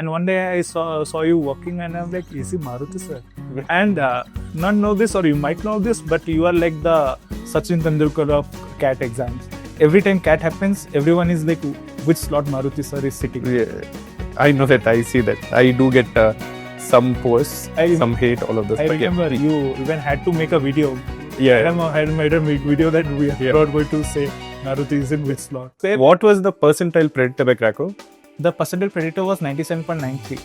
And one day I saw you walking, and I'm like, is he Maruti sir? And not know this, or you might know this, but you are like the Sachin Tendulkar of CAT exams. Every time CAT happens, everyone is like, which slot Maruti sir is sitting? Yeah, I know that. I see that. I do get some posts, some hate, all of this. I remember you even had to make a video. Yeah. I had made a video that we are not going to say Maruti is in which slot. What was the percentile predicted by Cracku? The percentile predictor was 97.93.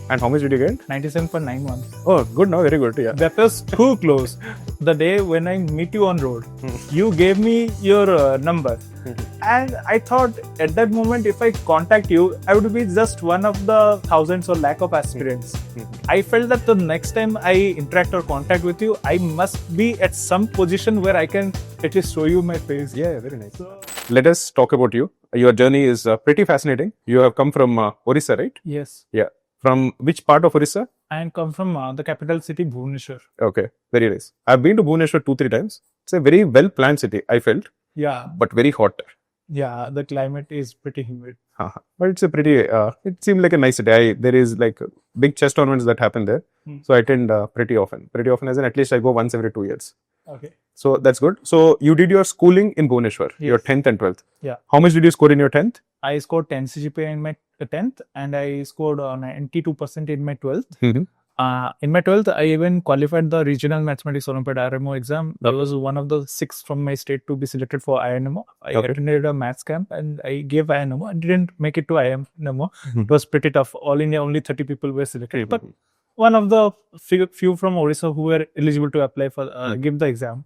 And how much did you get? 97.91. Oh, good now. Very good. Yeah. That was too close. The day when I meet you on road, you gave me your number. And I thought at that moment, if I contact you, I would be just one of the thousands or lakh of aspirants. I felt that the next time I interact or contact with you, I must be at some position where I can at least show you my face. Yeah, very nice. Let us talk about you. Your journey is pretty fascinating. You have come from Orissa, right? Yes. Yeah. From which part of Orissa? I come from the capital city, Bhubaneswar. Okay, very nice. I've been to Bhubaneswar 2-3 times. It's a very well planned city, I felt. Yeah. But very hot. Yeah, the climate is pretty humid. But it's a pretty, it seemed like a nice city. There is like big chess tournaments that happen there. So I attend pretty often. Pretty often as in at least I go once every 2 years. Okay. So that's good. So you did your schooling in Bhubaneswar, your 10th and 12th. Yeah. How much did you score in your 10th? I scored 10 CGPA in my 10th, and I scored 92% in my 12th. In my 12th, I even qualified the Regional Mathematics Olympiad IIMO exam. I was one of the 6 from my state to be selected for IIMO. I attended a maths camp and I gave IIMO. I didn't make it to IIMO. It was pretty tough. All India, only 30 people were selected. But one of the few from Orissa who were eligible to apply for give the exam.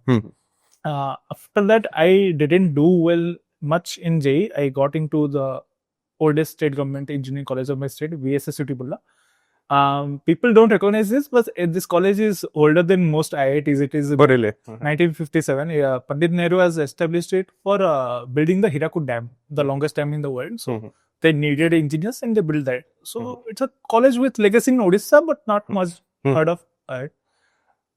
After that, I didn't do well much in JEE. I got into the oldest state government engineering college of my state, VSSUT Burla. People don't recognize this, but this college is older than most IITs. It is 1957. Pandit Nehru has established it for building the Hirakud Dam, the longest dam in the world. So they needed engineers and they built that. So it's a college with legacy in Odisha, but not much heard of it.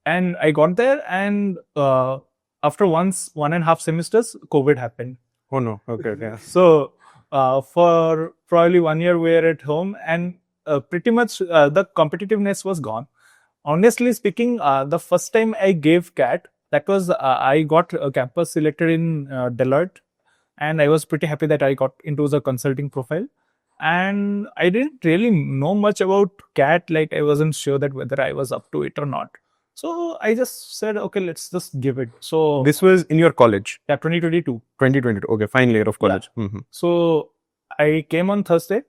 And I got there, and after 1.5 semesters, COVID happened. Oh no. Okay. Yeah. So for probably 1 year, we were at home, and pretty much the competitiveness was gone. Honestly speaking, the first time I gave CAT, that was I got a campus selected in Deloitte, and I was pretty happy that I got into the consulting profile. And I didn't really know much about CAT, like I wasn't sure that whether I was up to it or not. So I just said, okay, let's just give it. So this was in your college? Yeah, 2022. 2022. Okay, final year of college. Yeah. So I came on Thursday,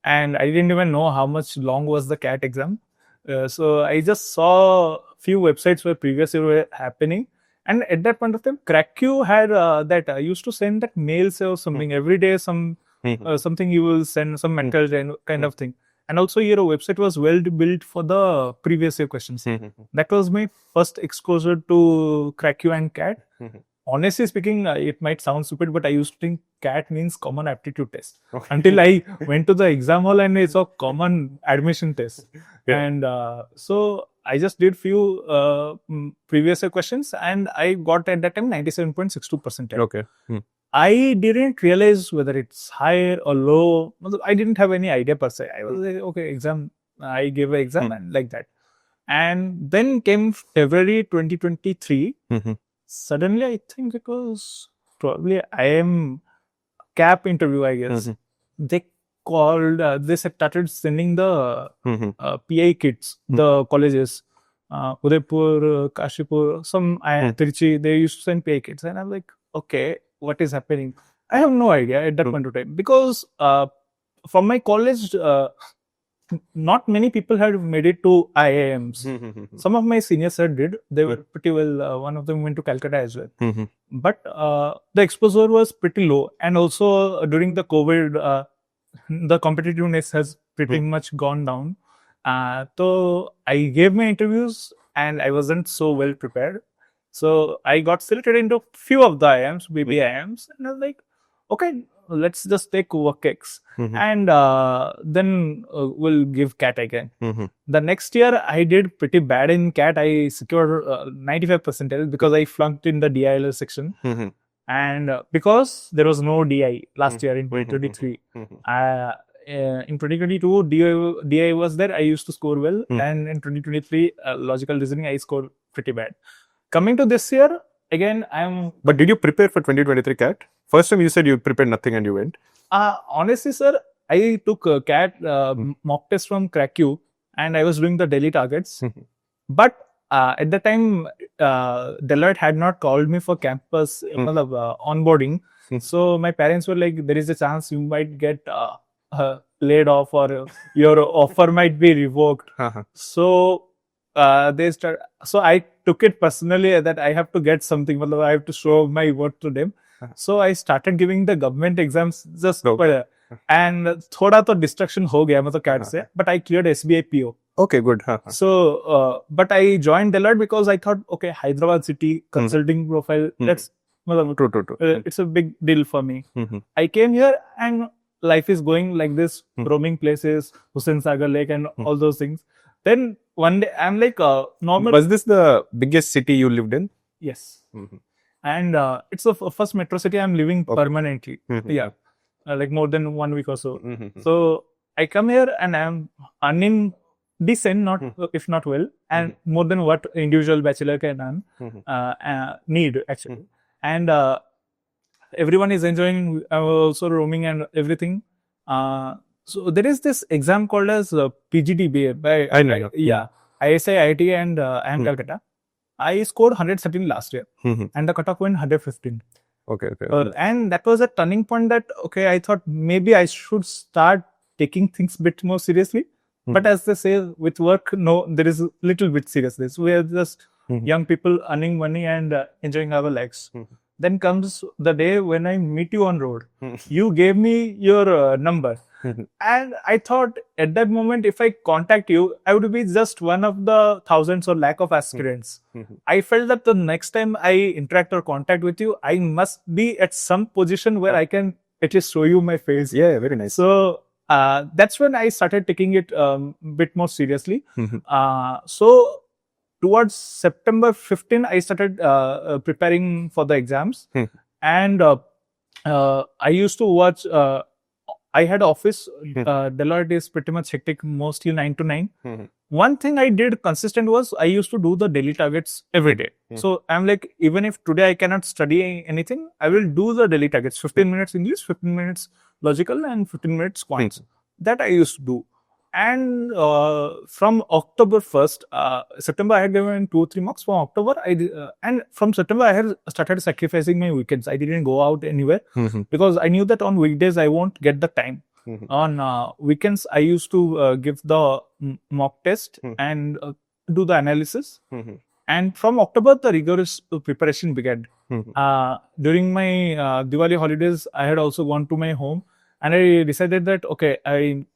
and I didn't even know how much long was the CAT exam. So I just saw few websites where previous year were happening. And at that point of time, Cracku had that used to send that mails or something every day, something you will send, some mental kind of thing. And also your website was well built for the previous year questions. That was my first exposure to Cracku and CAT. Honestly speaking, it might sound stupid, but I used to think CAT means common aptitude test. Until I went to the exam hall and I saw common admission test. And so I just did few previous year questions, and I got at that time 97.62%. Okay. I didn't realize whether it's high or low. I didn't have any idea per se. I was like, okay, exam. I gave an exam and like that. And then came February 2023. Suddenly, I think it was probably IIM CAP interview, I guess. They called, they started sending the PI kits, the colleges, Udaipur, Kashipur, some Trichy, they used to send PI kits. And I'm like, okay, what is happening? I have no idea at that point of time, because from my college, not many people had made it to IIMs. Some of my seniors did. They were pretty well. One of them went to Calcutta as well. But the exposure was pretty low. And also during the COVID, the competitiveness has pretty much gone down. So I gave my interviews and I wasn't so well prepared. So I got selected into few of the IIMs, IIMs, and I was like, okay, let's just take WorkX and then we'll give CAT again. The next year, I did pretty bad in CAT. I secured 95% because I flunked in the DILR section. And because there was no DI last year in 2023, in 2022, DI was there. I used to score well. And in 2023, logical reasoning, I scored pretty bad. Coming to this year, again, But did you prepare for 2023 CAT? First time you said you prepared nothing and you went. Honestly, sir, I took a CAT mock test from Cracku and I was doing the daily targets. But at the time, Deloitte had not called me for campus onboarding. So my parents were like, there is a chance you might get laid off or your offer might be revoked. So so I took it personally that I have to get something. I have to show my worth to them. So I started giving the government exams just and thoda to distraction ho gaya matlab CAT se, but I cleared SBI PO. Okay, good. So, but I joined Deloitte because I thought, okay, Hyderabad city consulting profile, that's True. it's a big deal for me. I came here and life is going like this, roaming places, Hussain Sagar Lake and all those things. Then one day I'm like normal. Was this the biggest city you lived in? Yes. And it's the first metro city I'm living permanently. Yeah. Like more than 1 week or so. So I come here and I'm earning decent, not if not well, and more than what individual bachelor can earn, need actually. And everyone is enjoying, also roaming and everything. So there is this exam called as PDDBA by I know. ISI, IIT and Calcutta. I scored 113 last year and the cutoff went 115. Okay. And that was a turning point that, okay, I thought maybe I should start taking things a bit more seriously. But as they say, with work, no, there is a little bit seriousness. We are just young people earning money and enjoying our lives. Then comes the day when I meet you on road. You gave me your number. And I thought at that moment, if I contact you, I would be just one of the thousands or lakh of aspirants. I felt that the next time I interact or contact with you, I must be at some position where I can at least show you my face. Yeah, very nice. So that's when I started taking it a bit more seriously. So towards September 15, I started preparing for the exams. And I used to watch, I had office, Deloitte is pretty much hectic, mostly 9 to 9. One thing I did consistent was I used to do the daily targets every day. So I'm like, even if today I cannot study anything, I will do the daily targets, 15 minutes English, 15 minutes logical and 15 minutes quants. That I used to do. And from October 1st, September I had given 2 or 3 mocks. From October, and from September I had started sacrificing my weekends. I didn't go out anywhere because I knew that on weekdays I won't get the time. On weekends, I used to give the mock test and do the analysis. And from October, the rigorous preparation began. During my Diwali holidays, I had also gone to my home and I decided that, okay, I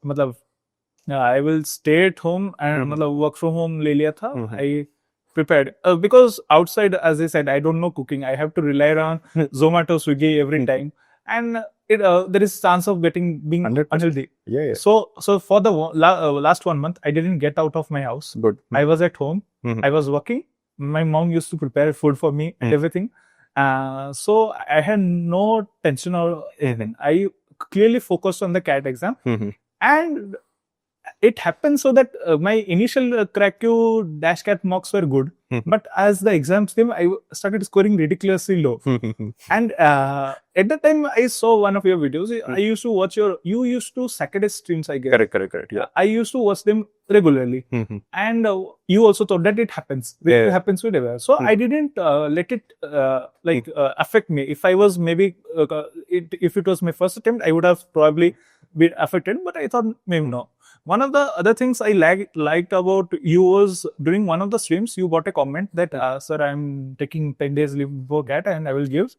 will stay at home and work from home le liya tha. I prepared because outside, as I said, I don't know cooking. I have to rely on Zomato, Swiggy every time. And there is chance of being 100%. unhealthy. Yeah. So for the last 1 month, I didn't get out of my house. Good. I was at home. I was working. My mom used to prepare food for me and everything. So I had no tension or anything. I clearly focused on the CAT exam. And it happened so that my initial Cracku Dashcat mocks were good. But as the exams came, I started scoring ridiculously low. And at that time, I saw one of your videos. I used to watch you used to Saturday streams, I guess. Correct. Yeah. I used to watch them regularly. And you also thought that it happens. It happens with everyone. So I didn't let it affect me. If I was maybe, if it was my first attempt, I would have probably been affected. But I thought maybe no. One of the other things I liked about you was during one of the streams, you got a comment that, sir, I'm taking 10 days leave before CAT and I will give.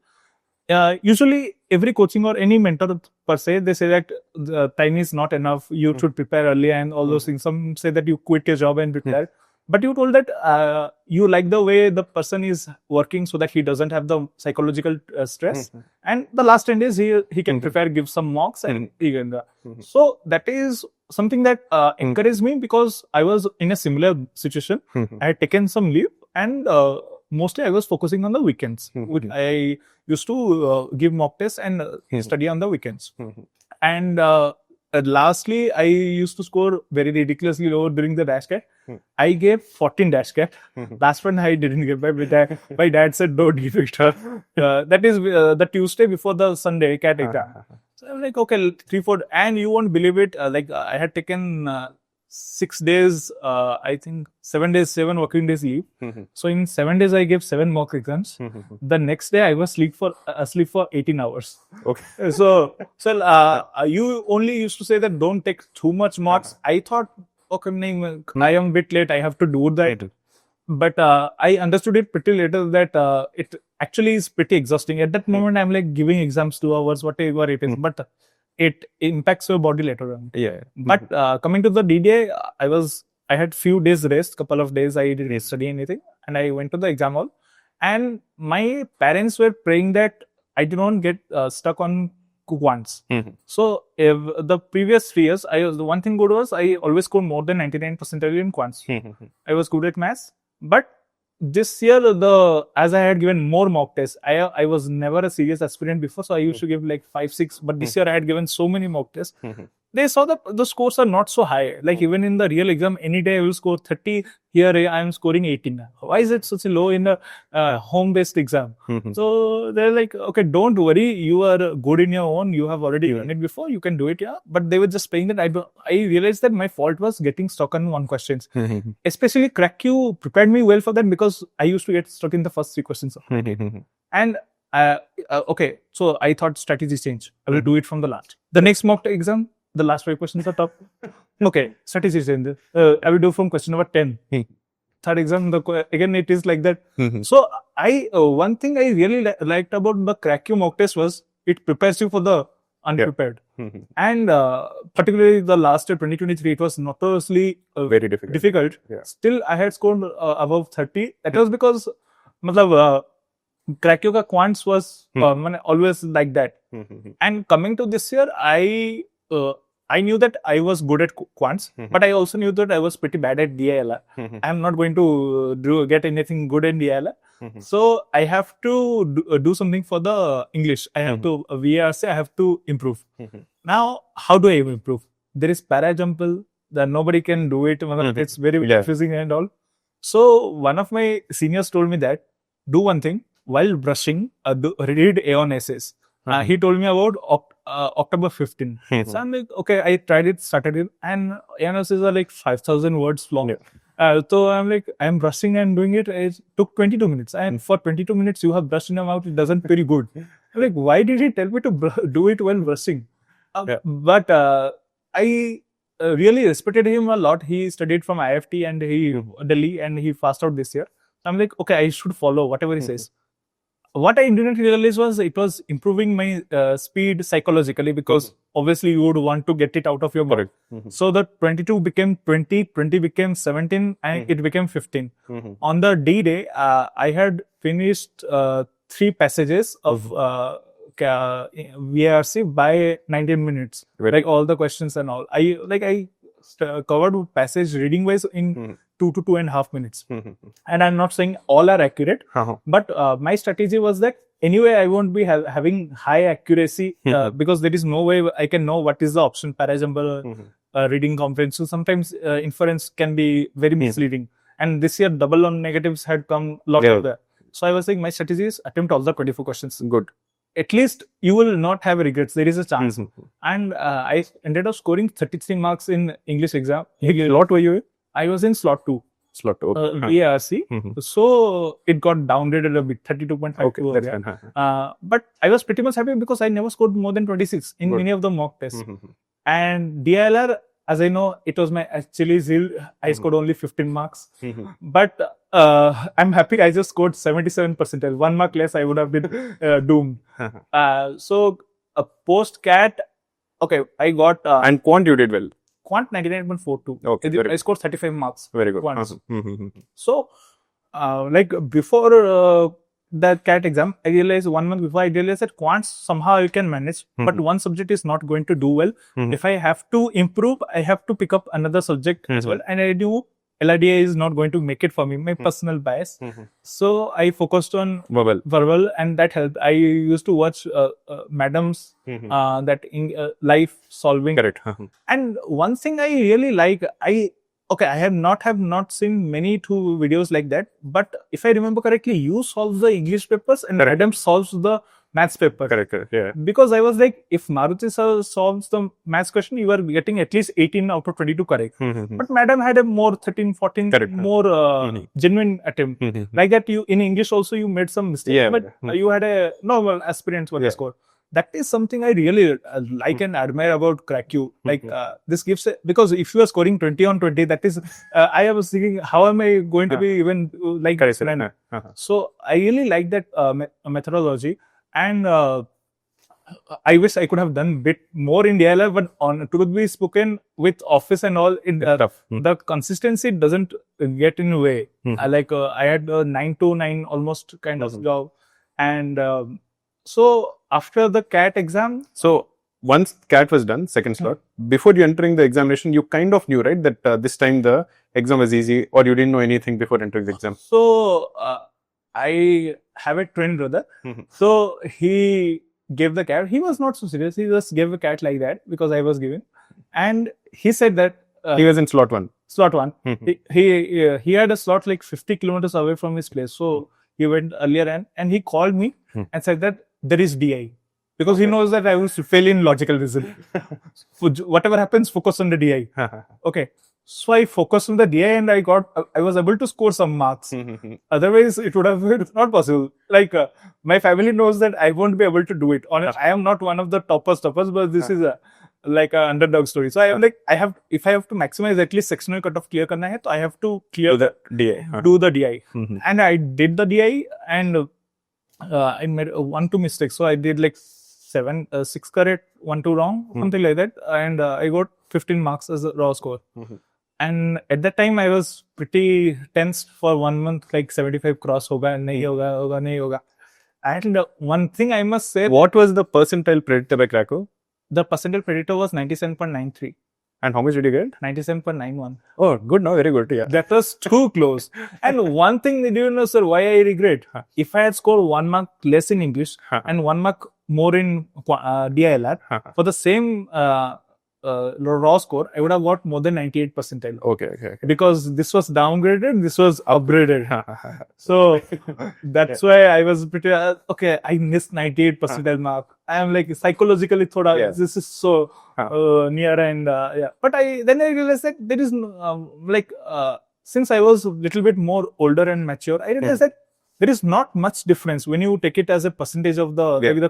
Usually, every coaching or any mentor per se, they say that the time is not enough. You should prepare early and all those things. Some say that you quit your job and prepare. But you told that you like the way the person is working so that he doesn't have the psychological stress. And the last 10 days, he can prepare, give some mocks and even so that is something that encouraged me because I was in a similar situation. I had taken some leave and mostly I was focusing on the weekends. I used to give mock tests and study on the weekends. And lastly, I used to score very ridiculously low during the Dashcat. I gave 14 Dashcat. Last one I didn't give. My dad said, don't give it. That is the Tuesday before the Sunday CAT exam. So I'm like, okay, 3-4, and you won't believe it. I had taken 6 days, I think 7 days, 7 working days leave. So in 7 days, I gave 7 mock exams. The next day, I was asleep for 18 hours. Okay. So you only used to say that don't take too much marks. I thought, okay, I am a bit late. I have to do that. But I understood it pretty later that it actually is pretty exhausting. At that moment, I'm like giving exams 2 hours, whatever it is. But it impacts your body later on. Yeah. But coming to the DDA, I had few days rest, couple of days I didn't study anything, and I went to the exam hall. And my parents were praying that I did not get stuck on Quants. So if the previous 3 years, the one thing good was I always scored more than 99 percentile in Quants. I was good at maths, but this year, as I had given more mock tests, I was never a serious aspirant before, so I used to give like 5-6. But this year I had given so many mock tests. They saw that the scores are not so high. Like even in the real exam, any day I will score 30. Here I am scoring 18. Why is it such a low in a home-based exam? So they're like, okay, don't worry. You are good in your own. You have already done it before. You can do it, yeah. But they were just saying that I realized that my fault was getting stuck on one questions. Especially Cracku prepared me well for that because I used to get stuck in the first 3 questions. And okay, so I thought strategy change. I will do it from the last. The next mock exam, the last 5 questions are tough. Okay, strategy change. I will do from question number 10. Third exam, again it is like that. So one thing I really liked about the Cracku mock test was it prepares you for the unprepared. And particularly the last year, 2023, it was notoriously very difficult. Still, I had scored above 30. That was because Cracku ka quants was always like that. And coming to this year, I knew that I was good at quants, but I also knew that I was pretty bad at DILR. I'm not going to get anything good in DILR. So I have to do something for the English. I have to VARC. I have to improve. Now, how do I improve? There is parajumble. That nobody can do it. It's very confusing and all. So one of my seniors told me that do one thing while brushing. Read Aeon essays. He told me about October 15. So I'm like, okay, I tried it, started it, and Aeon essays are like 5,000 words long. So I'm like, I'm brushing and doing it. It took 22 minutes. And for 22 minutes, you have brushed in your mouth. It doesn't feel good. I'm like, why did he tell me to do it while brushing? But I really respected him a lot. He studied from IIT and Delhi, and he passed out this year. So I'm like, okay, I should follow whatever he says. What I didn't realize was it was improving my speed psychologically because obviously you would want to get it out of your mind. So the 22 became 20, 20 became 17, and it became 15. On the D-Day, I had finished 3 passages of VARC by 19 minutes. Like all the questions and all. I covered passage reading wise in 2 to 2.5 minutes. And I'm not saying all are accurate, but my strategy was that anyway, I won't be having high accuracy because there is no way I can know what is the option, parajumble, reading comprehension. Sometimes inference can be very misleading. And this year, double on negatives had come a lot of that. So I was saying my strategy is attempt all the 24 questions. Good. At least you will not have regrets. There is a chance. And I ended up scoring 33 marks in English exam. What were you? I was in slot 2. Slot 2. VARC. So it got downgraded a bit, 32.5. Okay, that's fine. But I was pretty much happy because I never scored more than 26 in any of the mock tests. And DILR, as I know, it was my Achilles heel. I scored only 15 marks. But I'm happy I just scored 77%. 1 mark less, I would have been doomed. So post-CAT, okay, I got... and Quant you did well. Quant 99.42. Okay, I scored 35 marks. Very good. So, like before the CAT exam, I realized 1 month before, I realized that quants somehow you can manage, but one subject is not going to do well. If I have to improve, I have to pick up another subject as well. And I knew LRDI is not going to make it for me, my personal bias. So I focused on verbal, and that helped. I used to watch madams that in live solving. Correct. And one thing I really like, I have not seen many two videos like that, but if I remember correctly, you solve the English papers and Madam solves the maths paper. Correct. Yeah. Because I was like, if Maruti solves the maths question, you are getting at least 18 out of 22 correct. But Madam had a more 13, 14 more genuine attempt. Like that, you in English also you made some mistakes, but you had a normal aspirants score. That is something I really like and admire about Cracku. Like this gives because if you are scoring 20 on 20, that is, I was thinking, how am I going to be even like this? So I really like that methodology, and I wish I could have done a bit more in DILR, but on to be spoken with office and all, the consistency doesn't get in the way. I had a 9 to 9 almost kind of job, and so after the CAT exam. So once CAT was done, second slot, before you entering the examination, you kind of knew, right, that this time the exam was easy, or you didn't know anything before entering the exam? So I have a twin brother. So he gave the CAT. He was not so serious. He just gave a CAT like that because I was giving. And he said that he was in slot 1. Slot 1. He had a slot like 50 kilometers away from his place. So he went earlier and he called me and said that there is DI. Because he knows that I will fail in logical reasoning. Whatever happens, focus on the DI. Okay. So I focused on the DI and I was able to score some marks. Otherwise, it would have been not possible. Like, my family knows that I won't be able to do it. Honestly, I am not one of the toppers, but this is like an underdog story. So I am like, if I have to maximize at least sectional cutoff clear karna hai, so I have to clear the DI. Do the DI. And I did the DI and I made 1-2 mistakes. So I did like 6 correct, 1-2 wrong, something like that. And I got 15 marks as a raw score. And at that time, I was pretty tense for 1 month, like 75 cross hoga, nahi hoga. And one thing I must say. What was the percentile predictor by Cracku? The percentile predictor was 97.93. And how much did you get? 97.91. Oh, good now, very good. Yeah. That was too close. And one thing, do you know, sir, why I regret? If I had scored 1 mark less in English and 1 mark more in DILR, for the same raw score, I would have got more than 98 percentile. Okay. Because this was downgraded, this was upgraded. So that's why I was pretty, I missed 98 percentile mark. I am like psychologically this is so near and But then I realized that there is since I was a little bit more older and mature, I realized that there is not much difference when you take it as a percentage of the, maybe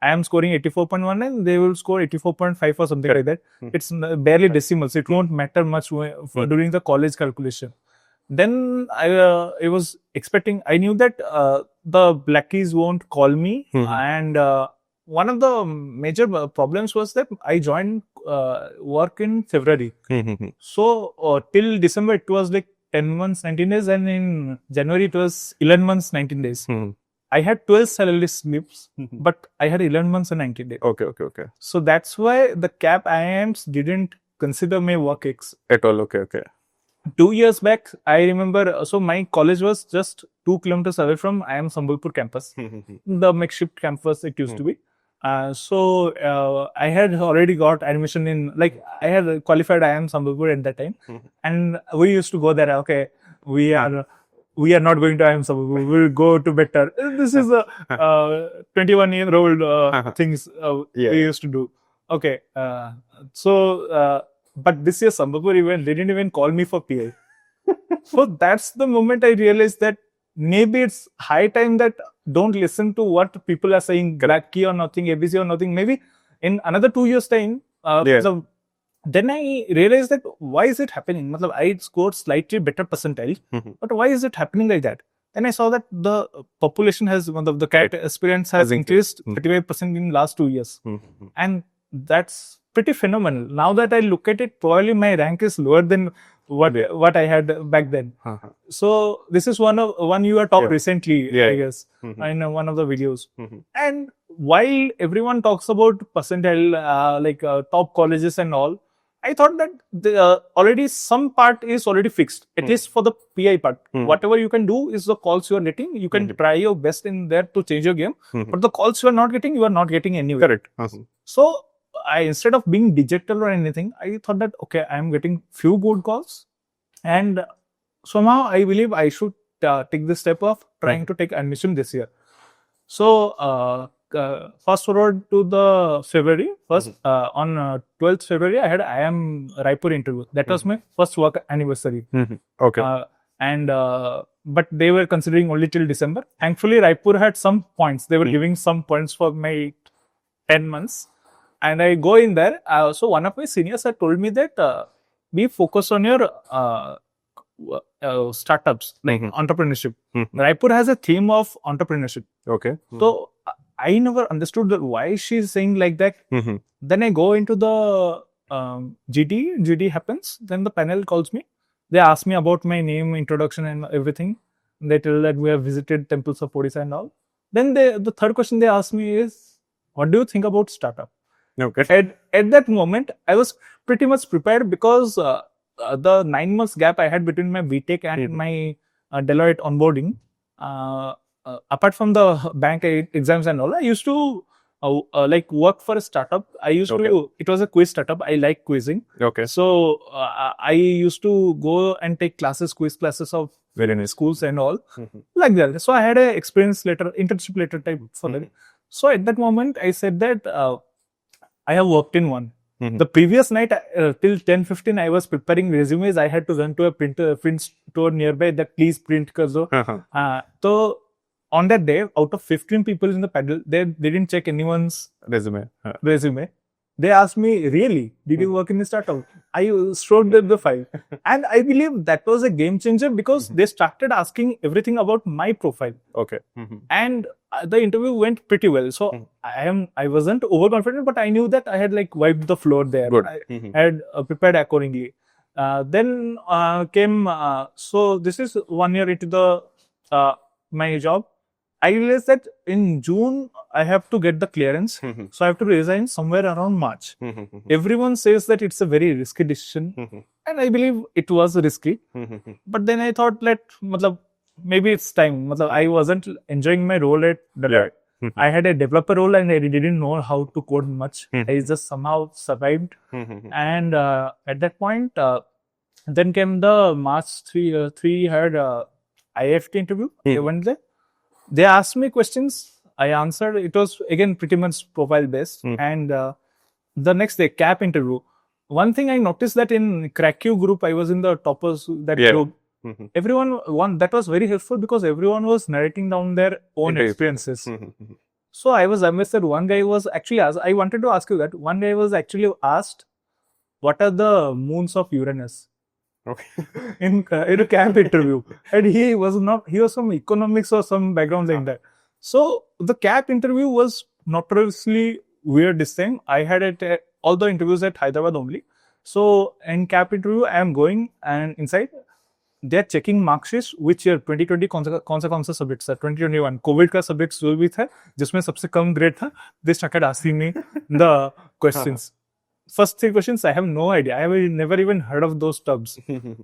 I am scoring 84.1 and they will score 84.5 or something like that. It's barely decimals. It won't matter much during the college calculation. Then I was expecting, I knew that the blackies won't call me. And one of the major problems was that I joined work in February. So till December, it was like 10 months, 19 days. And in January, it was 11 months, 19 days. I had 12 salary slips, but I had 11 months and 90 days. Okay. So that's why the CAP IIMs didn't consider my work at all. Okay. 2 years back, I remember, so my college was just 2 kilometers away from IIM Sambalpur campus, the makeshift campus it used to be. So I had already got admission in, like I had qualified IIM Sambalpur at that time. And we used to go there, okay, we are not going to IIM Sambalpur, we will go to better. This is a 21-year-old things we used to do. Okay, but this year Sambalpur event, they didn't even call me for PI. So that's the moment I realized that maybe it's high time that don't listen to what people are saying, Cracku or nothing, ABC or nothing. Maybe in another 2 years time, then I realized that why is it happening? I scored slightly better percentile, but why is it happening like that? Then I saw that the population has, the CAT aspirants has increased 35% in last 2 years. And that's pretty phenomenal. Now that I look at it, probably my rank is lower than what I had back then. So this is one you are talked recently, I guess, in one of the videos. And while everyone talks about percentile, top colleges and all, I thought that already some part is already fixed, at least for the PI part. Whatever you can do is the calls you are getting. You can try your best in there to change your game. But the calls you are not getting anyway. Correct. So I, instead of being dejected or anything, I thought that, okay, I am getting few good calls. And somehow I believe I should take the step of trying to take admission this year. So fast forward to the February, on 12th February, I had IIM Raipur interview. That was my first work anniversary. Okay. But they were considering only till December. Thankfully, Raipur had some points. They were giving some points for my 10 months. And I go in there. So one of my seniors had told me that be focused on your startups, like entrepreneurship. Raipur has a theme of entrepreneurship. Okay. So I never understood why she's saying like that. Then I go into the GD happens. Then the panel calls me. They ask me about my name, introduction and everything. They tell that we have visited temples of Odisha and all. Then the third question they ask me is, what do you think about startup? Okay. At that moment, I was pretty much prepared because the 9 months gap I had between my B.Tech and my Deloitte onboarding, apart from the bank exams and all, I used to like work for a startup. I used to, it was a quiz startup. I like quizzing. Okay. So I used to go and take quiz classes of schools and all like that. So I had a internship letter type for that. So at that moment, I said that I have worked in one. The previous night till 10:15, I was preparing resumes. I had to run to a print store nearby that please print kar do. So on that day, out of 15 people in the panel, they didn't check anyone's resume. They asked me, really, did you work in the startup? I showed them the file. And I believe that was a game changer because they started asking everything about my profile. Okay. And the interview went pretty well. So I wasn't overconfident, but I knew that I had like wiped the floor there. Good. I had prepared accordingly. Then came, so this is 1 year into the my job. I realized that in June, I have to get the clearance. So I have to resign somewhere around March. Everyone says that it's a very risky decision. And I believe it was risky. But then I thought, maybe it's time. I wasn't enjoying my role at Deloitte. I had a developer role and I didn't know how to code much. I just somehow survived. And at that point, then came the March 3 had IIT interview. I went there. They asked me questions. I answered. It was again pretty much profile based. And the next day, CAP interview. One thing I noticed that in Cracku group, I was in the toppers that group. Everyone that was very helpful because everyone was narrating down their own experiences. So I was amazed that one guy was actually asked. I wanted to ask you that one guy was actually asked, "What are the moons of Uranus?" in a camp interview, and he was from economics or some background like that. So the CAP interview was notoriously weird this time. I had it all the interviews at Hyderabad only. So in CAP interview, I am going and inside they are checking mark sheets which year 2020 कौन सा subjects था 2021 COVID का subjects जो भी था जिसमें सबसे कम grade था. They started asking me the questions. First 3 questions, I have no idea. I have never even heard of those terms.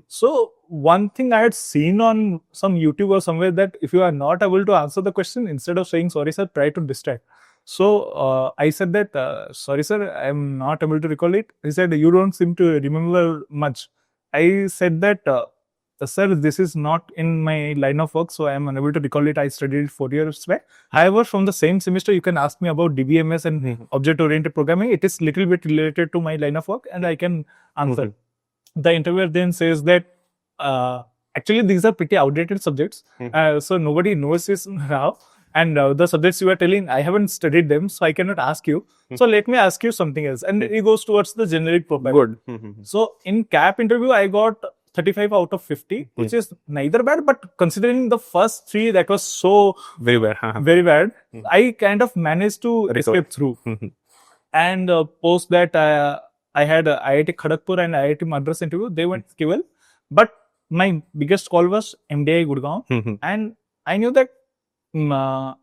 So one thing I had seen on some YouTube or somewhere that if you are not able to answer the question, instead of saying, sorry, sir, try to distract. So I said that, sorry, sir, I am not able to recall it. He said, you don't seem to remember much. I said that, sir, this is not in my line of work, so I am unable to recall it. I studied it 4 years back. However, from the same semester, you can ask me about DBMS and object-oriented programming. It is little bit related to my line of work, and I can answer. The interviewer then says that, actually, these are pretty outdated subjects, so nobody knows this now. And the subjects you are telling, I haven't studied them, so I cannot ask you. So let me ask you something else. And he goes towards the generic profile. Good. So in CAP interview, I got 35 out of 50, which is neither bad, but considering the first 3 that was so very bad, very bad, I kind of managed to escape through. And post that, I had IIT Kharagpur and IIT Madras interview. They went well, but my biggest call was MDI Gurgaon, and I knew that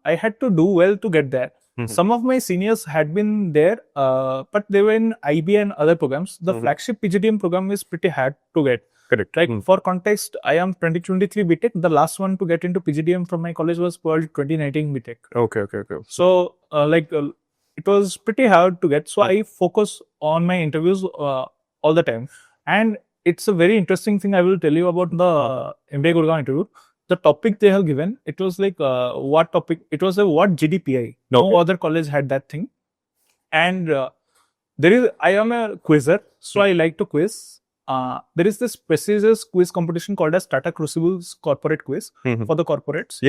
I had to do well to get there. Some of my seniors had been there, but they were in IB and other programs. The flagship PGDM program is pretty hard to get. Correct. Right? For context, I am 2023 B.Tech. The last one to get into PGDM from my college was probably 2019 B.Tech. Okay. So, it was pretty hard to get. So, I focus on my interviews all the time. And it's a very interesting thing I will tell you about the MDI Gurgaon interview. The topic they have given, it was like, what topic? It was a what GDPI. No other college had that thing. And I am a quizzer, so I like to quiz. There is this prestigious quiz competition called as Tata Crucibles Corporate Quiz for the corporates.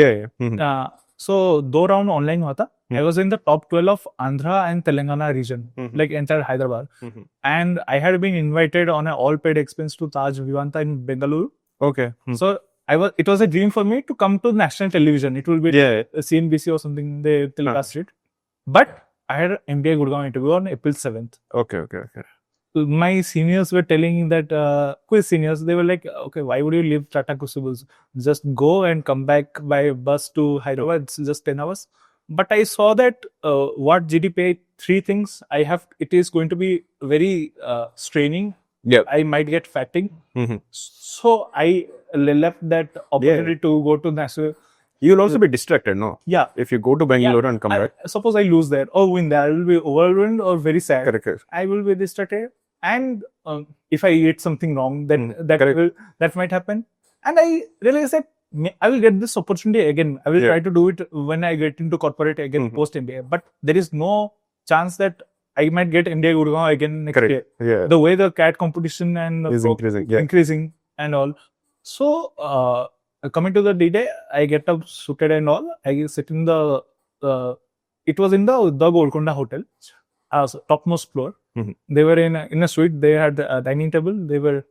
So, 2 round online हुआ था. I was in the top 12 of Andhra and Telangana region, like entire Hyderabad. And I had been invited on an all-paid expense to Taj Vivanta in Bengaluru. Okay. So, it was a dream for me to come to national television. It will be CNBC or something, they telecast it. But I had an MDI Gurgaon interview on April 7th. Okay. My seniors were telling that, quiz seniors, they were like, okay, why would you leave Tata Crucibles? Just go and come back by bus to Hyderabad. It's just 10 hours. But I saw that what GDPI, 3 things it is going to be very straining. I might get fatigue. So I left that opportunity to go to national. You'll also be distracted, no? Yeah. If you go to Bangalore and come back. Suppose I lose there or win there, I will be overwhelmed or very sad. Correct. I will be distracted. And if I eat something wrong, then that might happen. And I realized that I will get this opportunity again. I will try to do it when I get into corporate again post MBA. But there is no chance that I might get MDI Gurgaon again next year. Yeah. The way the CAT competition and is increasing and all. So coming to the D-Day, I get up suited and all. I sit in the it was in the Golconda Hotel, topmost floor. They were in a suite. They had a dining table. They were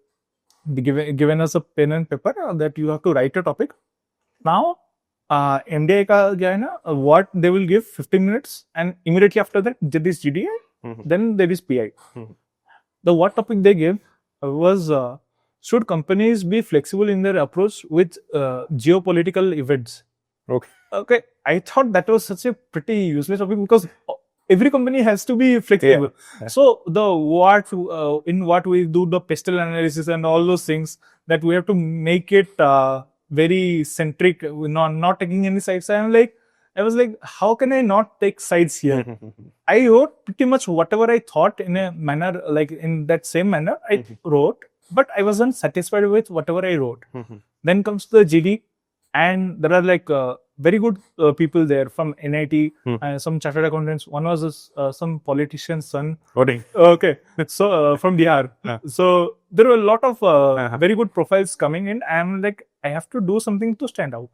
given us a pen and paper that you have to write a topic. Now, MDI ka kya hai na, what they will give 15 minutes and immediately after that there is GDI, then there is PI. The what topic they gave was should companies be flexible in their approach with geopolitical events? Okay. I thought that was such a pretty useless topic because every company has to be flexible. So in what we do the pestle analysis and all those things that we have to make it very centric, not taking any sides. I was like, how can I not take sides here? I wrote pretty much whatever I thought in a manner, like in that same manner I wrote, but I wasn't satisfied with whatever I wrote. Then comes the GD, and there are like very good people there from NIT, some chartered accountants. One was some politician's son. Okay. So from DR. So there were a lot of very good profiles coming in. I'm like, I have to do something to stand out.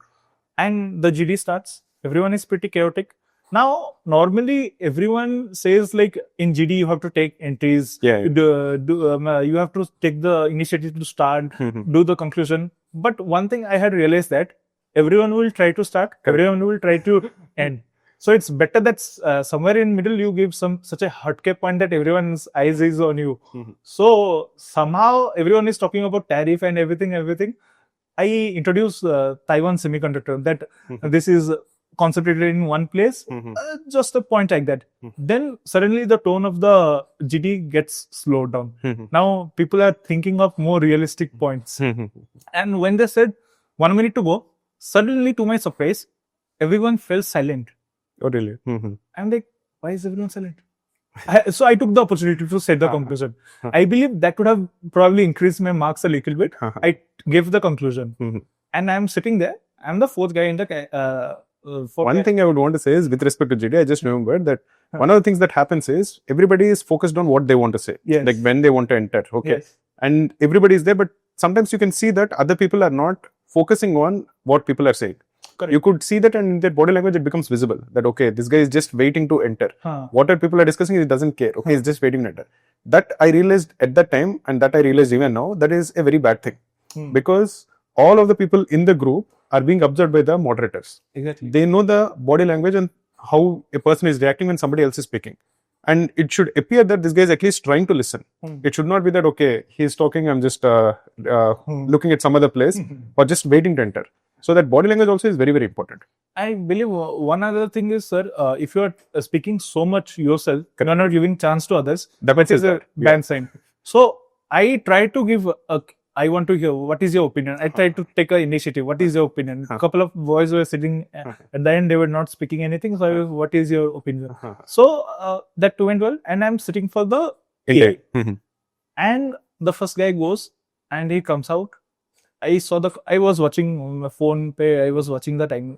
And the GD starts. Everyone is pretty chaotic. Now, normally everyone says like in GD you have to take entries. You have to take the initiative to start, do the conclusion. But one thing I had realized that everyone will try to start, everyone will try to end. So it's better that somewhere in middle you give such a hotke point that everyone's eyes is on you. So somehow everyone is talking about tariff and everything. I introduce Taiwan Semiconductor, that this is concentrated in one place, just a point like that. Then suddenly the tone of the GD gets slowed down. Now people are thinking of more realistic points. And when they said 1 minute to go, suddenly to my surprise, everyone fell silent. Oh, really? I'm like, why is everyone silent? So I took the opportunity to set the conclusion. I believe that would have probably increased my marks a little bit. I gave the conclusion. And I'm sitting there. I'm the fourth guy in the... One thing I would want to say is with respect to GD, I just remembered that one of the things that happens is everybody is focused on what they want to say. Like when they want to enter. Okay. And everybody is there, but sometimes you can see that other people are not focusing on what people are saying. Correct. You could see that, and in their body language it becomes visible that okay, this guy is just waiting to enter. What are people are discussing, he doesn't care. Okay, he's just waiting to enter. That I realized at that time, and that I realized even now, that is a very bad thing. Because all of the people in the group are being observed by the moderators. Exactly. They know the body language and how a person is reacting when somebody else is speaking. And it should appear that this guy is at least trying to listen. It should not be that, okay, he's talking, I'm just looking at some other place or just waiting to enter. So that body language also is very, very important. I believe one other thing is, sir, if you are speaking so much yourself, you are not giving chance to others, that is a bad sign. So I try to give I want to hear what is your opinion. I try to take an initiative. What is your opinion? A couple of boys were sitting at the end, they were not speaking anything. So what is your opinion? So that went well, and I'm sitting for the AI. And the first guy goes and he comes out. I was watching my phone pay, I was watching the time.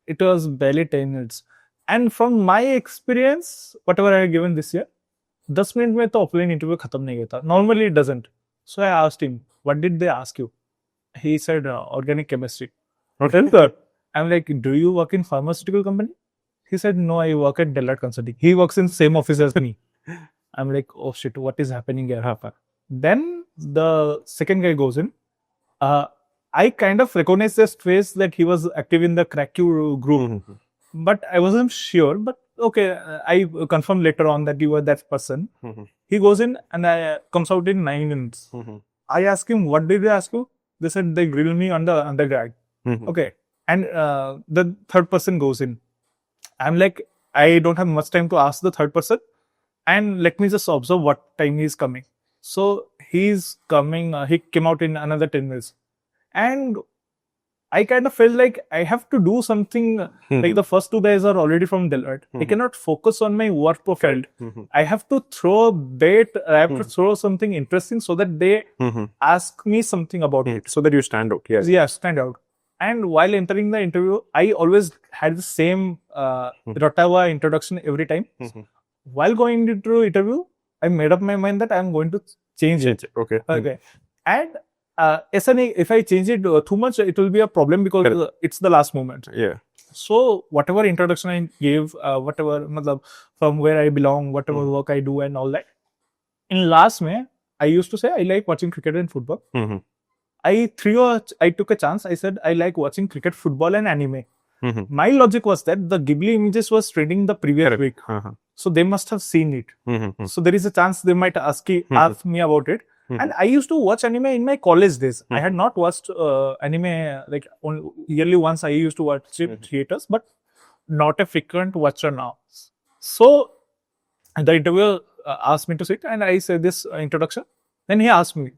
It was barely 10 minutes. And from my experience, whatever I have given this year, 10 minutes में तो offline interview खत्म नहीं होता. Normally it doesn't. So I asked him, what did they ask you? He said, organic chemistry. I'm like, do you work in pharmaceutical company? He said, no, I work at Deloitte Consulting. He works in same office as me. I'm like, oh shit, what is happening here? Then the second guy goes in. I kind of recognized his face that he was active in the Cracku group, but I wasn't sure. But okay, I confirmed later on that you were that person. He goes in and comes out in 9 minutes. I asked him, what did they ask you? They said they grilled me on the undergrad. Okay, and the third person goes in. I'm like, I don't have much time to ask the third person, and let me just observe what time he's coming. So he's coming, he came out in another 10 minutes. And I kind of felt like I have to do something, like the first two guys are already from Deloitte. I cannot focus on my work profile. I have to throw a bait, I have to throw something interesting so that they ask me something about it. So that you stand out, yes. Yeah, stand out. And while entering the interview, I always had the same Rotawa introduction every time. While going into the interview, I made up my mind that I'm going to change it. Okay. And if I change it too much, it will be a problem because it's the last moment. Yeah. So whatever introduction I gave, whatever from where I belong, whatever work I do and all that. In last May, I used to say I like watching cricket and football. I took a chance. I said I like watching cricket, football and anime. My logic was that the Ghibli images was trending the previous week. So they must have seen it. So there is a chance they might ask me about it. And I used to watch anime in my college days. I had not watched anime like yearly once. I used to watch it theaters, but not a frequent watcher now. So the interviewer asked me to sit, and I said this introduction. Then he asked me,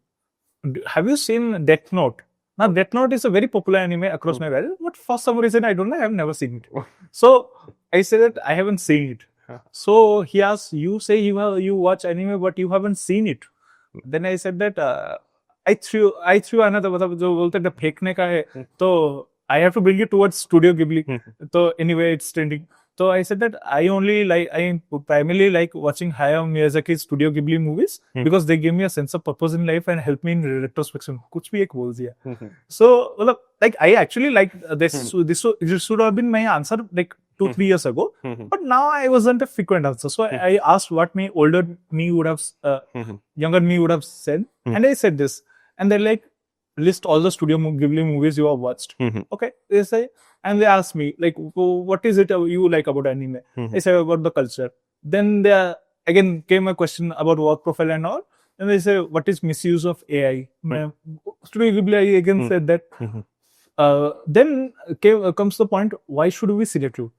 have you seen Death Note? Now, Death Note is a very popular anime across my world, but for some reason, I don't know, I have never seen it. So, I said that I haven't seen it. So, he asked, you say you watch anime, but you haven't seen it. Then I said that I threw another, the फेंकने का है, तो I have to bring it towards Studio Ghibli. So, anyway, it's trending. So I said that I primarily like watching Hayao Miyazaki's Studio Ghibli movies because they give me a sense of purpose in life and help me in retrospection. कुछ भी एक बोल दिया. So like I actually like this should have been my answer like 2-3 years ago, but now I wasn't a frequent answer. So I asked what my older me would have, younger me would have said, and I said this, and they're like, list all the Studio Ghibli movies you have watched. Okay, they say. And they asked me, like, what is it you like about anime? I said about the culture. Then there again came a question about work profile and all. And they say, what is misuse of AI? Studio Ghibli again said that. Then comes the point, why should we select you?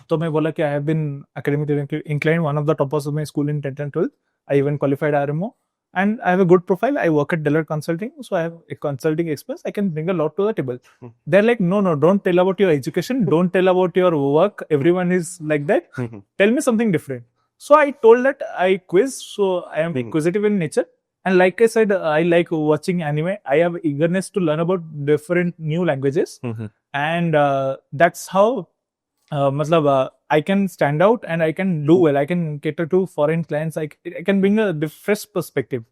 So I told I have been academically inclined, one of the toppers of my school in 10th and 12th. I even qualified RMO. And I have a good profile. I work at Deloitte Consulting. So I have a consulting experience. I can bring a lot to the table. They're like, no, don't tell about your education. Don't tell about your work. Everyone is like that. Tell me something different. So I told that I quiz. So I am inquisitive in nature. And like I said, I like watching anime. I have eagerness to learn about different new languages. And that's how I can stand out and I can do well. I can cater to foreign clients. I can bring a fresh perspective.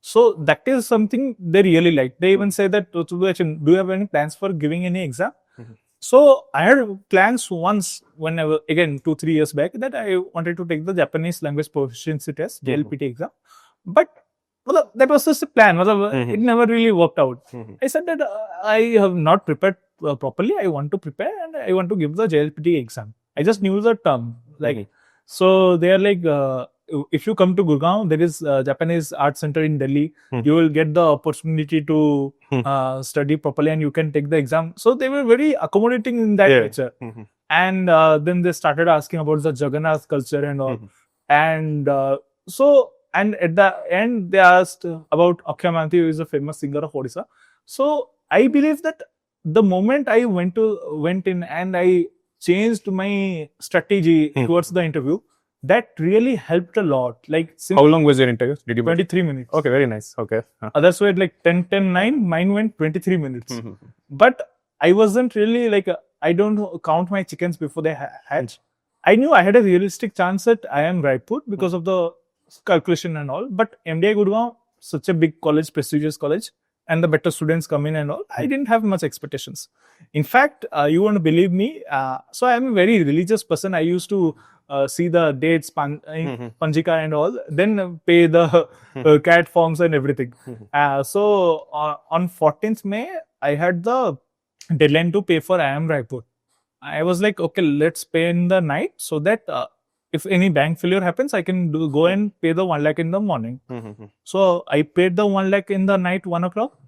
So that is something they really like. They even say that, do you have any plans for giving any exam? So I had plans once when I was, again, 2-3 years back, that I wanted to take the Japanese language proficiency test, JLPT exam. But that was just a plan. It never really worked out. I said that I have not prepared properly. I want to prepare and I want to give the JLPT exam. I just knew the term. So they are like, if you come to Gurgaon, there is a Japanese art center in Delhi. You will get the opportunity to study properly and you can take the exam. So they were very accommodating in that nature. And then they started asking about the Jagannath culture and all. And and at the end, they asked about Akshay Mahanti, who is a famous singer of Odisha. So I believe that the moment I went in and I changed my strategy towards the interview, that really helped a lot. Like, how long was your interview? Did you 23 minutes. Okay, very nice. Okay. Others were like 10, 10, 9. Mine went 23 minutes. But I wasn't really like, I don't count my chickens before they hatch. I knew I had a realistic chance at IIM Raipur because of the calculation and all. But MDI Gurgaon, such a big college, prestigious college, and the better students come in and all, I didn't have much expectations. In fact, you won't believe me. So I'm a very religious person. I used to see the dates, Panjika and all, then pay the CAT forms and everything. So on 14th May, I had the deadline to pay for IIM Raipur. I was like, okay, let's pay in the night so that if any bank failure happens, I can go and pay the 1 lakh in the morning. So I paid the 1 lakh in the night, 1 o'clock.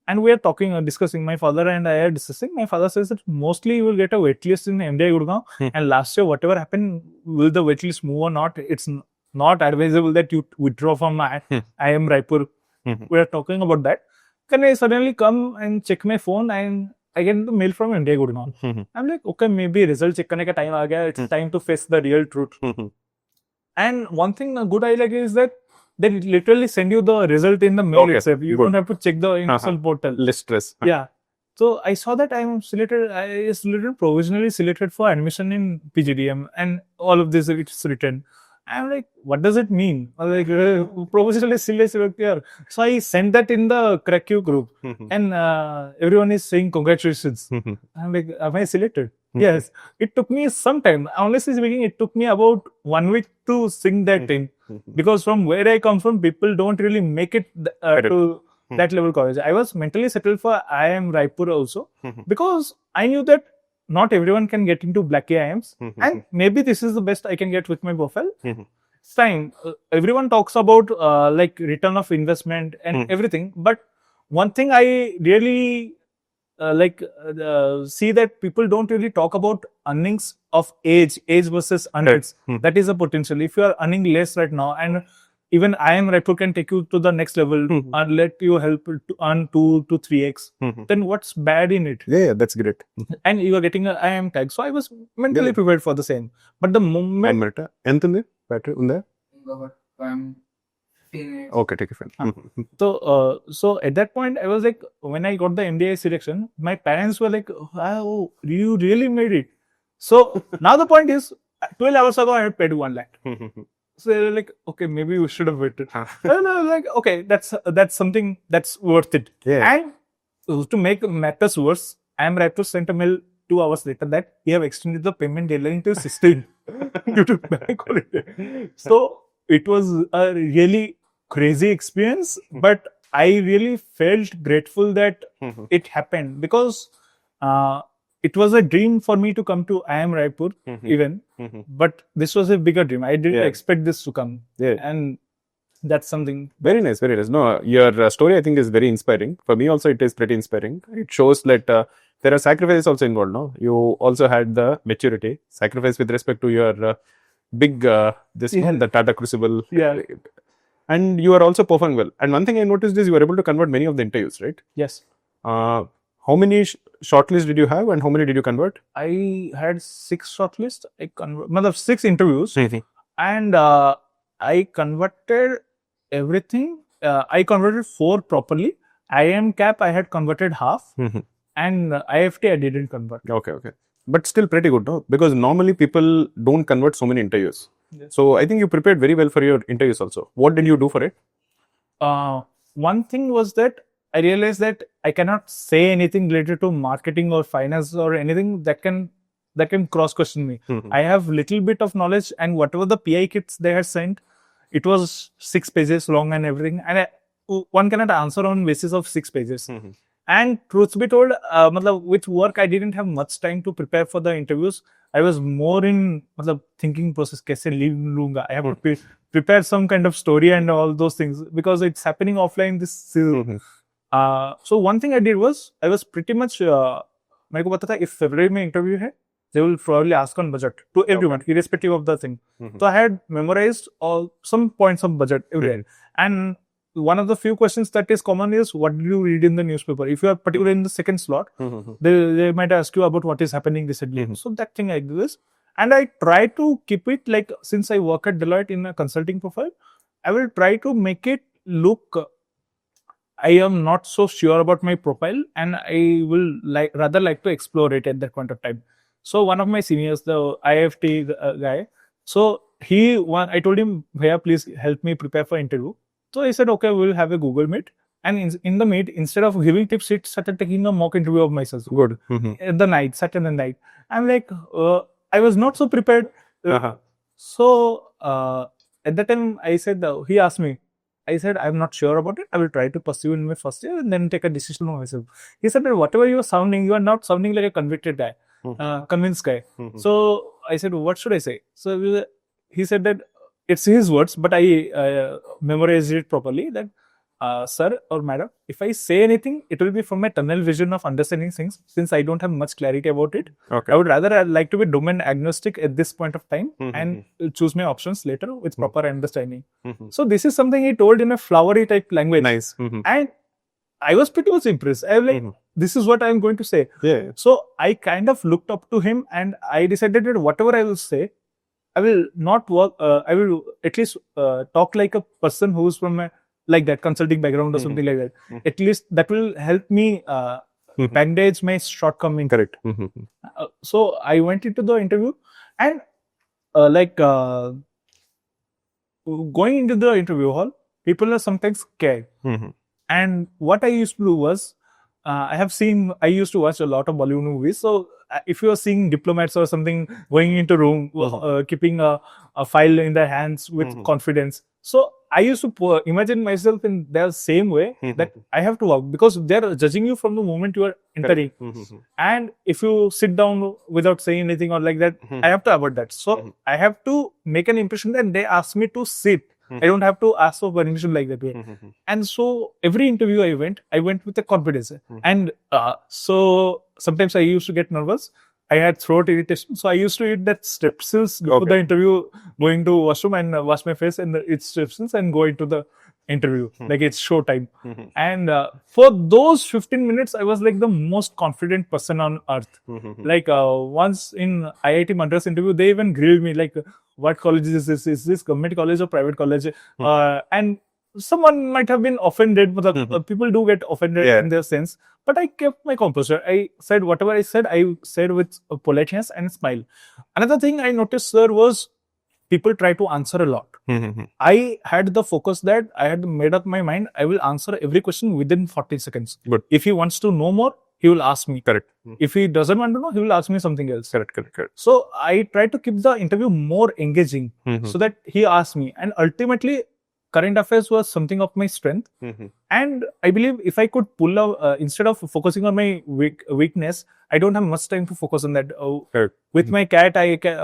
And we are discussing, my father and I are discussing. My father says that mostly you will get a waitlist in MDI Gurgaon. And last year, whatever happened, will the waitlist move or not? It's not advisable that you withdraw from IIM Raipur. We are talking about that. Can I suddenly come and check my phone and I get the mail from MDI Gurgaon. I'm like, okay, maybe result check karne ka time aa gaya. It's time to face the real truth. And one thing good I like is that they literally send you the result in the mail itself. You don't have to check the instant portal. Less stress. Yeah. So I saw that I is provisionally selected for admission in PGDM and all of this it's written. I'm like, what does it mean? I'm like, provisionally selected here. So I sent that in the Cracku group and everyone is saying congratulations. I'm like, am I selected? Yes. It took me some time. Honestly speaking, it took me about 1 week to sink that in. Because from where I come from, people don't really make it to that level college. I was mentally settled for IIM Raipur also because I knew that not everyone can get into Black IIMs and maybe this is the best I can get with my profile. It's fine. Everyone talks about like return of investment and everything. But one thing I really see that people don't really talk about earnings of age versus earnings. That is a potential. If you are earning less right now and even IIM Raipur can take you to the next level and let you help to earn 2 to 3x, then what's bad in it? Yeah, that's great. And you are getting an IIM tag. So I was mentally prepared for the same. But the moment... Okay, take it fine. So at that point, I was like, when I got the MDI selection, my parents were like, oh, you really made it. So now the point is, 12 hours ago, I had paid 1 lakh. So they were like, okay, maybe we should have waited. And I was like, okay, that's something that's worth it. Yeah. And to make matters worse, IIM Raipur sent a mail 2 hours later that we have extended the payment deadline to 16 due to bank holiday. So it was a really crazy experience, but I really felt grateful that it happened because it was a dream for me to come to IIM Raipur even, but this was a bigger dream. I didn't expect this to come. And that's something. Very nice, very nice. No, your story I think is very inspiring. For me also it is pretty inspiring. It shows that there are sacrifices also involved, no? You also had the maturity, sacrifice with respect to your big, the Tata Crucible. Yeah. And you are also performing well. And one thing I noticed is you were able to convert many of the interviews, right? Yes. How many shortlists did you have and how many did you convert? I had 6 shortlists. I converted 6 interviews. And I converted everything. I converted 4 properly. IIM CAP, I had converted half. And IFT, I didn't convert. Okay. But still pretty good, no? Because normally people don't convert so many interviews. So I think you prepared very well for your interviews also. What did you do for it? One thing was that I realized that I cannot say anything related to marketing or finance or anything that can cross question me. I have little bit of knowledge and whatever the PI kits they had sent, it was 6 pages long and everything. And one cannot answer on basis of 6 pages. And truth be told, with work, I didn't have much time to prepare for the interviews. I was more in thinking process. Kaise leave lunga. I have to prepare some kind of story and all those things because it's happening offline. So one thing I did was I was pretty much. मेरे को पता था if February में interview है, they will probably ask on budget to everyone, irrespective of the thing. So I had memorized all some points of budget everywhere. And one of the few questions that is common is what did you read in the newspaper? If you are particularly in the second slot, they might ask you about what is happening recently. So that thing I do this. And I try to keep it like, since I work at Deloitte in a consulting profile, I will try to make it look, I am not so sure about my profile and I will rather like to explore it at that point of time. So one of my seniors, the IFT guy, so I told him, Bhaiya, please help me prepare for interview. So he said, okay, we'll have a Google Meet. And in the meet, instead of giving tips, he started taking a mock interview of myself. Good. At the night, Saturday night. I'm like, I was not so prepared. So at that time, I said, he asked me, I said, I'm not sure about it. I will try to pursue in my first year and then take a decision on myself. He said that whatever you are sounding, you are not sounding like a convicted guy, convinced guy. So I said, what should I say? So he said that it's his words, but I memorized it properly that, sir or madam, if I say anything, it will be from my tunnel vision of understanding things since I don't have much clarity about it. I would rather like to be domain agnostic at this point of time and choose my options later with proper understanding. So this is something he told in a flowery type language. Nice. And I was pretty much impressed. I was like, this is what I'm going to say. So I kind of looked up to him and I decided that whatever I will say, I will not work, I will at least talk like a person who's from a like that consulting background or something like that. At least that will help me bandage my shortcoming. Correct. So I went into the interview and going into the interview hall, people are sometimes scared. And what I used to do was, I used to watch a lot of Bollywood movies. So if you are seeing diplomats or something going into room, keeping a file in their hands with confidence. So I used to imagine myself in their same way that I have to walk because they're judging you from the moment you are entering. And if you sit down without saying anything or like that, I have to avoid that. So I have to make an impression that they ask me to sit. I don't have to ask for permission like that way. And so every interview I went with a confidence. And so sometimes I used to get nervous. I had throat irritation. So I used to eat that strepsils before the interview, going to washroom and wash my face and eat strepsils and go into the interview. Like it's show time. And for those 15 minutes, I was like the most confident person on earth. Like once in IIT Madras interview, they even grilled me like, what college is this? Is this government college or private college? And someone might have been offended, but people do get offended in their sense. But I kept my composure. I said whatever I said with politeness and smile. Another thing I noticed, sir, was people try to answer a lot. I had the focus that I had made up my mind. I will answer every question within 40 seconds. Good. If he wants to know more, he will ask me. Correct. If he doesn't want to know, he will ask me something else. Correct. So I try to keep the interview more engaging so that he asks me. And ultimately, current affairs was something of my strength. And I believe if I could pull out, instead of focusing on my weakness, I don't have much time to focus on that. With my CAT,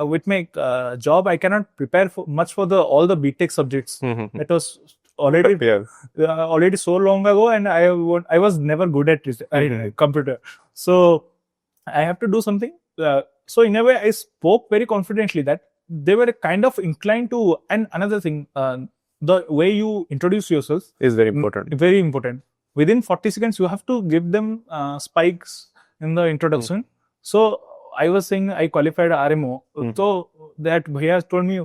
with my job, I cannot prepare much for all the B.Tech subjects. That was already so long ago, and I was never good at computer. So I have to do something. So in a way, I spoke very confidently that they were kind of inclined to. And another thing, the way you introduce yourself is very important. Very important. Within 40 seconds, you have to give them spikes in the introduction. So I was saying I qualified RMO. So that Bhaiya told me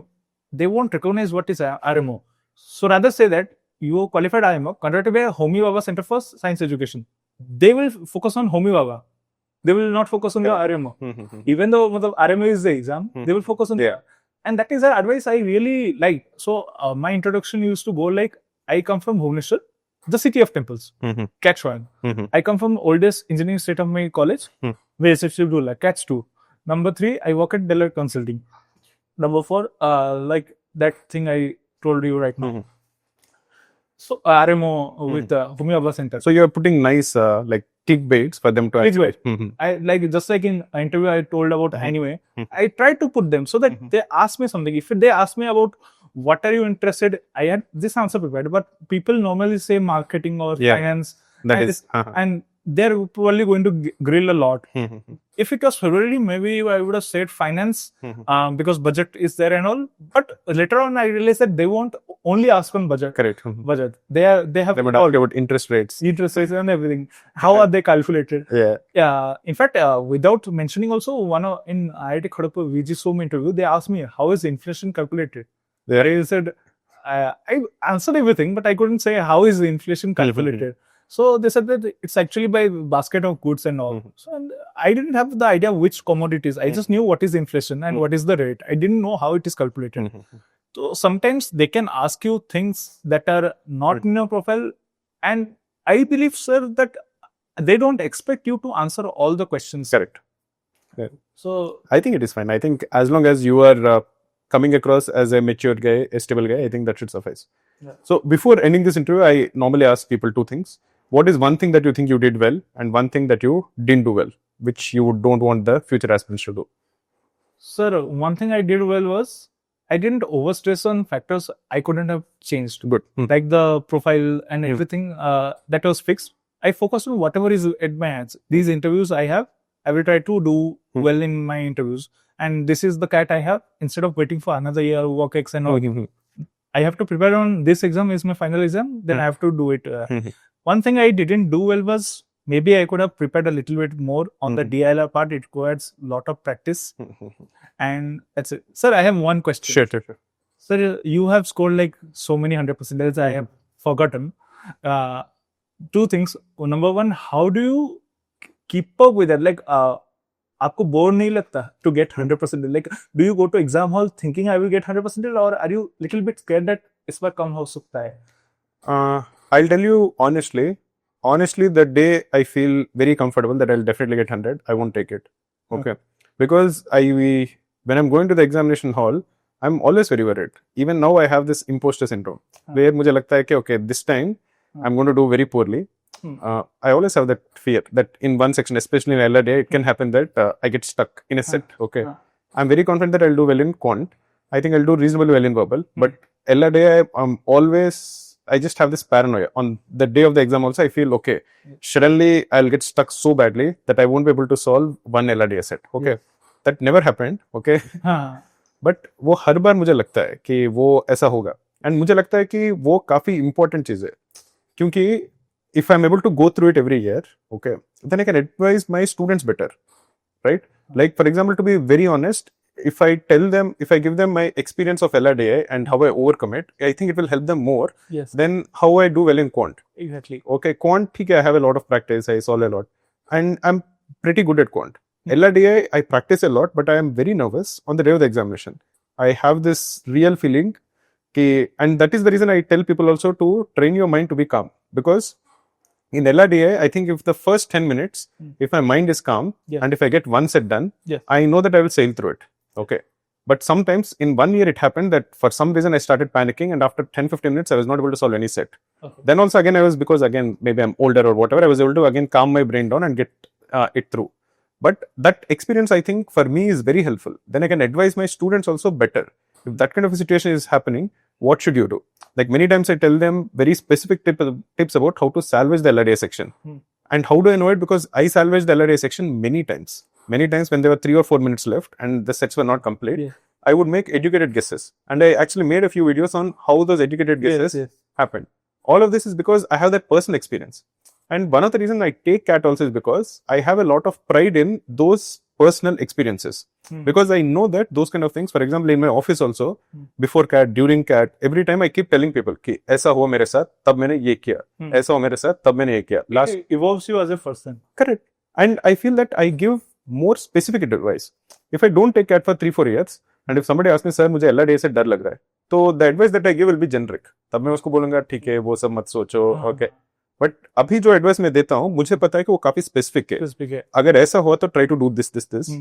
they won't recognize what is RMO. So rather say that you qualified RMO, conducted by Homi Baba Center for Science Education. They will focus on Homi Baba. They will not focus on the RMO. Even though RMO is the exam, they will focus on and that is the advice I really like. So my introduction used to go like, I come from Bhubaneswar, the city of temples, catch 1. I come from oldest engineering state of my college, VSSUT Burla, catch 2. Number 3, I work at Deloitte Consulting. Number 4, like that thing I told you right now. So RMO with Homi Baba Center. So you're putting nice like clickbaits for them to Clickbait. actually. I like just like in interview I told about anime. Mhm. I tried to put them so that they ask me something. If they ask me about what are you interested, I had this answer prepared. But people normally say marketing or Yeah, finance, that and, is. and they're probably going to grill a lot. Mhm. If it was February, maybe I would have said finance because budget is there and all. But later on, I realized that they won't only ask on budget. Correct. Budget. They have They would ask about interest rates. interest rates and everything. How are they calculated? Yeah. Yeah. In fact, without mentioning also, in IIT Kharagpur VGSoM interview, they asked me how is inflation calculated. Yeah. I said I answered everything, but I couldn't say how is the inflation calculated. So they said that it's actually by basket of goods and all. So and I didn't have the idea which commodities. I just knew what is inflation and what is the rate. I didn't know how it is calculated. So sometimes they can ask you things that are not in your profile, and I believe, sir, that they don't expect you to answer all the questions. Correct. Yeah. So I think it is fine. I think as long as you are coming across as a mature guy, a stable guy, I think that should suffice. Yeah. So before ending this interview, I normally ask people two things. What is one thing that you think you did well, and one thing that you didn't do well, which you don't want the future aspirants to do? Sir, one thing I did well was I didn't overstress on factors I couldn't have changed. Good. Like the profile and everything that was fixed. I focused on whatever is at my hands. These interviews I have, I will try to do well in my interviews. And this is the CAT I have. Instead of waiting for another year, WalkX and all, I have to prepare on this exam is my final exam. Then I have to do it. One thing I didn't do well was maybe I could have prepared a little bit more on the DILR part. It requires a lot of practice. And that's it. Sir, I have one question. Sure. Sir, you have scored like so many 100%. I have forgotten. Two things. Number one, how do you keep up with that? Like, आपको bore नहीं लगता to get 100%? Like, do you go to exam hall thinking I will get 100%, or are you little bit scared that इस बार कम हो सकता है? I'll tell you honestly, the day I feel very comfortable that I'll definitely get 100, I won't take it. Okay. Because when I'm going to the examination hall, I'm always very worried. Even now I have this imposter syndrome where मुझे लगता है कि okay, this time I'm going to do very poorly. I always have that fear that in one section, especially in LRDA, it can happen that I get stuck in a set. Okay. I'm very confident that I'll do well in Quant. I think I'll do reasonably well in verbal. But LRDA, I just have this paranoia. On the day of the exam also, I feel, okay, suddenly I'll get stuck so badly that I won't be able to solve one LRDA set. Okay. That never happened. Okay. But वो हर बार मुझे लगता है कि वो ऐसा होगा. And मुझे लगता है कि वो काफी important चीज है. क्योंकि if I'm able to go through it every year, okay, then I can advise my students better, right? Like, for example, to be very honest, if I give them my experience of LRDA and how I overcome it, I think it will help them more than how I do well in Quant. Exactly. Okay, Quant, I have a lot of practice, I solve a lot, and I'm pretty good at Quant. LRDA, I practice a lot, but I am very nervous on the day of the examination. I have this real feeling, and that is the reason I tell people also to train your mind to be calm, because in LRDA, I think if the first 10 minutes, if my mind is calm and if I get one set done, I know that I will sail through it. Okay. But sometimes in 1 year, it happened that for some reason I started panicking, and after 10-15 minutes, I was not able to solve any set. Okay. Then also again, because maybe I'm older or whatever, I was able to again calm my brain down and get it through. But that experience, I think, for me is very helpful. Then I can advise my students also better. If that kind of a situation is happening, what should you do? Like many times I tell them very specific tips about how to salvage the LRDA section. And how do I know it? Because I salvaged the LRDA section many times. Many times when there were 3 or 4 minutes left and the sets were not complete, I would make educated guesses. And I actually made a few videos on how those educated guesses happened. All of this is because I have that personal experience. And one of the reasons I take CAT also is because I have a lot of pride in those personal experiences. Because I know that those kind of things, for example, in my office also, before CAT, during CAT, every time I keep telling people कि ऐसा हुआ मेरे साथ, तब मैंने ये किया, ऐसा हुआ मेरे साथ, तब मैंने ये किया. It evolves you as a person. Correct. And I feel that I give more specific advice. If I don't take CAT for 3-4 years, and if somebody asks me, sir, मुझे LRDA से डर लग रहा है, तो the advice that I give will be generic. तब मैं उसको बोलूँगा, ठीक है, वो सब मत सोचो, okay. बट अभी जो एडवाइस मैं देता हूँ मुझे पता है कि वो काफी स्पेसिफिक है. Specific है. अगर ऐसा हुआ तो try to do this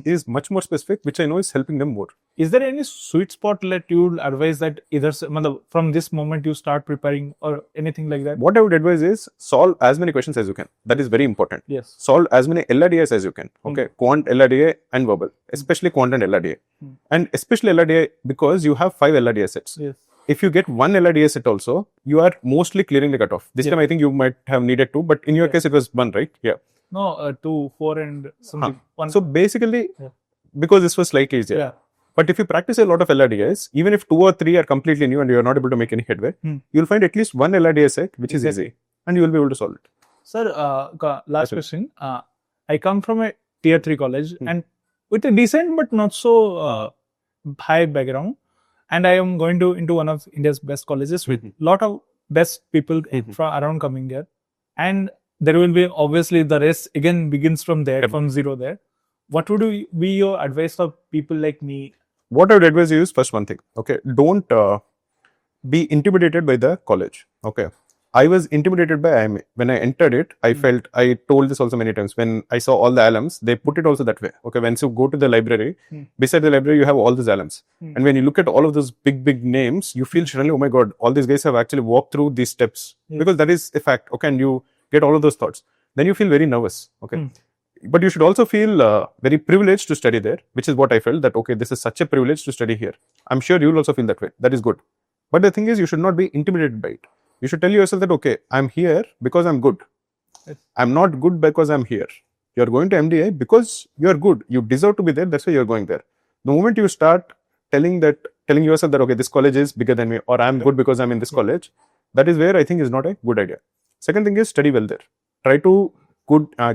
is much more specific which I know is helping them more. Is there any sweet spot that you would advise that either मतलब from this moment you start preparing or anything like that? What I would advise is solve as many questions as you can. That is very important. Yes. Solve as many LRDIs as you can. Okay, Quant, LRDI, and verbal, especially Quant and LRDI, and especially LRDI because you have 5 LRDI sets. Yes. If you get one LRDI set also, you are mostly clearing the cutoff. This time I think you might have needed 2, but in your case it was 1, right? Yeah. No, 2, 4 and something. One. So basically, because this was slightly easier. Yeah. But if you practice a lot of LRDIs, even if 2 or 3 are completely new and you are not able to make any headway, you'll find at least one LRDI set which is easy, and you will be able to solve it. Sir, last question. I come from a tier 3 college and with a decent but not so high background, and I am going to into one of India's best colleges with lot of best people from around coming there, and there will be obviously the rest again begins from there, from zero there. What would be your advice for people like me? What I would advise you is first one thing. Okay, don't be intimidated by the college. Okay. I was intimidated by IIM. When I entered it, I felt, I told this also many times, when I saw all the alums, they put it also that way. Okay, once you go to the library, beside the library, you have all these alums. And when you look at all of those big names, you feel suddenly, oh my God, all these guys have actually walked through these steps. Because that is a fact. Okay, and you get all of those thoughts. Then you feel very nervous. Okay. But you should also feel very privileged to study there, which is what I felt, that, okay, this is such a privilege to study here. I'm sure you will also feel that way. That is good. But the thing is, you should not be intimidated by it. You should tell yourself that, okay, I'm here because I'm good. I'm not good because I'm here. You're going to MDI because you're good. You deserve to be there. That's why you're going there. The moment you start telling yourself that, okay, this college is bigger than me, or I'm good because I'm in this college, that is where I think is not a good idea. Second thing is, study well there. Try to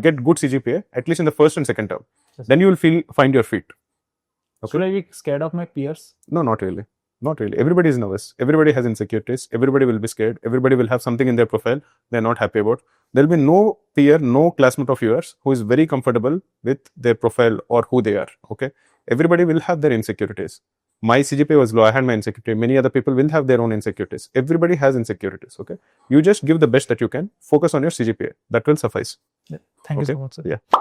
get good CGPA, at least in the first and second term. Then you will find your feet. Okay. Should I be scared of my peers? No, not really. Not really. Everybody is nervous. Everybody has insecurities. Everybody will be scared. Everybody will have something in their profile they're not happy about. There will be no peer, no classmate of yours who is very comfortable with their profile or who they are. Okay. Everybody will have their insecurities. My CGPA was low. I had my insecurity. Many other people will have their own insecurities. Everybody has insecurities. Okay. You just give the best that you can. Focus on your CGPA. That will suffice. Yeah. Thank you so much, sir. Yeah.